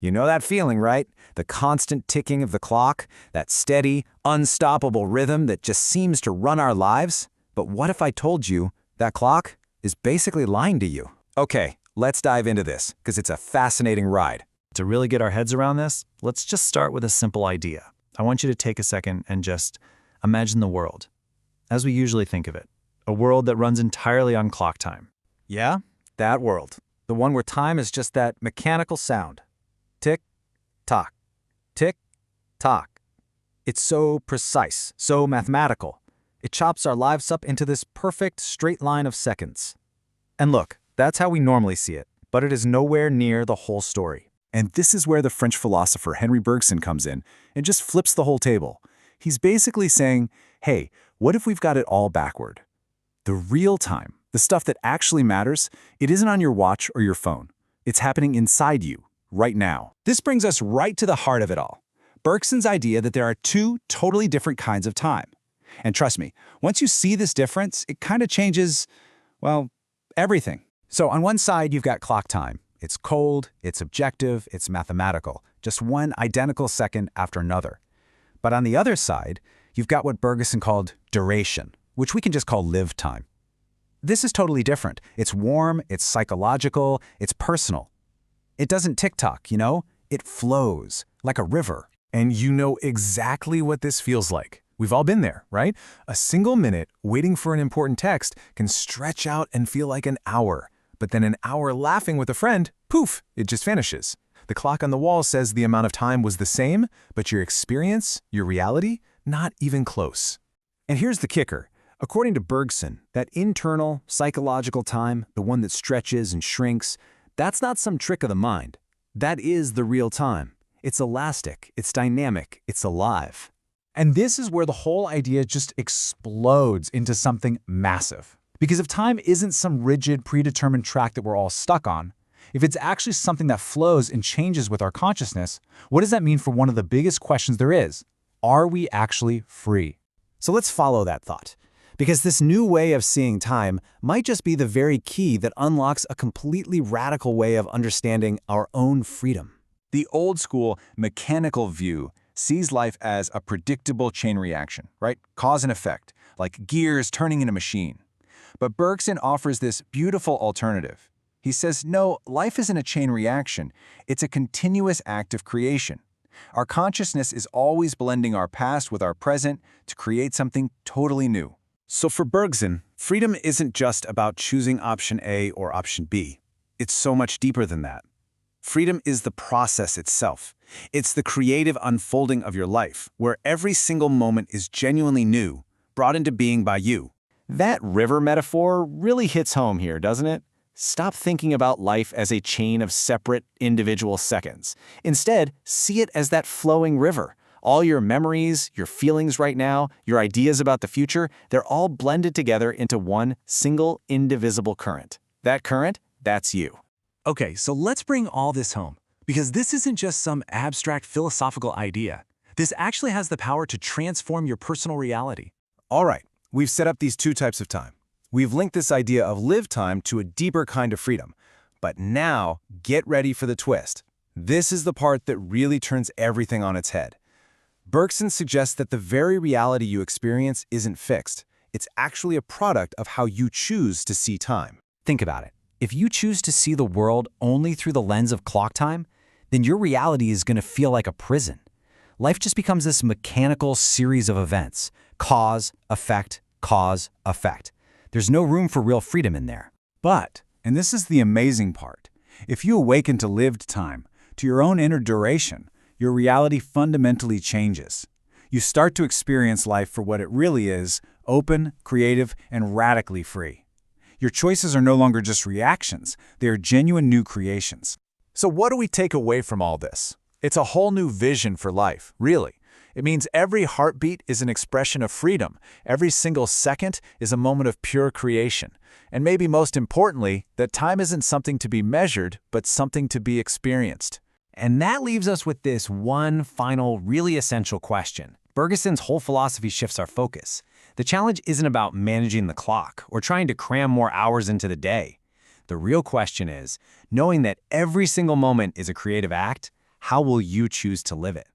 You know that feeling, right? The constant ticking of the clock, that steady, unstoppable rhythm that just seems to run our lives? But what if I told you that clock is basically lying to you? Okay, let's dive into this, because it's a fascinating ride. To really get our heads around this, let's just start with a simple idea. I want you to take a second and just imagine the world, as we usually think of it. A world that runs entirely on clock time. Yeah, that world. The one where time is just that mechanical sound. Tick, tock, tick, tock. It's so precise, so mathematical. It chops our lives up into this perfect straight line of seconds. And look, that's how we normally see it, but it is nowhere near the whole story. And this is where the French philosopher Henri Bergson comes in and just flips the whole table. He's basically saying, hey, what if we've got it all backward? The real time, the stuff that actually matters, it isn't on your watch or your phone. It's happening inside you, right now. This brings us right to the heart of it all. Bergson's idea that there are two totally different kinds of time. And trust me, once you see this difference, it kind of changes, well, everything. So on one side, you've got clock time. It's cold, it's objective, it's mathematical, just one identical second after another. But on the other side, you've got what Bergson called duration, which we can just call lived time. This is totally different. It's warm, it's psychological, it's personal. It doesn't tick-tock, you know? It flows, like a river. And you know exactly what this feels like. We've all been there, right? A single minute waiting for an important text can stretch out and feel like an hour. But then an hour laughing with a friend, poof, it just vanishes. The clock on the wall says the amount of time was the same, but your experience, your reality, not even close. And here's the kicker. According to Bergson, that internal, psychological time, the one that stretches and shrinks, that's not some trick of the mind. That is the real time. It's elastic, it's dynamic, it's alive. And this is where the whole idea just explodes into something massive. Because if time isn't some rigid, predetermined track that we're all stuck on, if it's actually something that flows and changes with our consciousness, what does that mean for one of the biggest questions there is? Are we actually free? So let's follow that thought. Because this new way of seeing time might just be the very key that unlocks a completely radical way of understanding our own freedom. The old-school mechanical view sees life as a predictable chain reaction, right? Cause and effect, like gears turning in a machine. But Bergson offers this beautiful alternative. He says, no, life isn't a chain reaction. It's a continuous act of creation. Our consciousness is always blending our past with our present to create something totally new. So for Bergson, freedom isn't just about choosing option A or option B. It's so much deeper than that. Freedom is the process itself. It's the creative unfolding of your life, where every single moment is genuinely new, brought into being by you. That river metaphor really hits home here, doesn't it? Stop thinking about life as a chain of separate, individual seconds. Instead, see it as that flowing river. All your memories, your feelings right now, your ideas about the future, they're all blended together into one single, indivisible current. That current, that's you. Okay, so let's bring all this home, because this isn't just some abstract philosophical idea. This actually has the power to transform your personal reality. All right, we've set up these two types of time. We've linked this idea of lived time to a deeper kind of freedom. But now, get ready for the twist. This is the part that really turns everything on its head. Bergson suggests that the very reality you experience isn't fixed. It's actually a product of how you choose to see time. Think about it. If you choose to see the world only through the lens of clock time, then your reality is going to feel like a prison. Life just becomes this mechanical series of events. Cause, effect, cause, effect. There's no room for real freedom in there. But, and this is the amazing part, if you awaken to lived time, to your own inner duration, your reality fundamentally changes. You start to experience life for what it really is, open, creative, and radically free. Your choices are no longer just reactions, they are genuine new creations. So what do we take away from all this? It's a whole new vision for life, really. It means every heartbeat is an expression of freedom. Every single second is a moment of pure creation. And maybe most importantly, that time isn't something to be measured, but something to be experienced. And that leaves us with this one final, really essential question. Bergson's whole philosophy shifts our focus. The challenge isn't about managing the clock or trying to cram more hours into the day. The real question is, knowing that every single moment is a creative act, how will you choose to live it?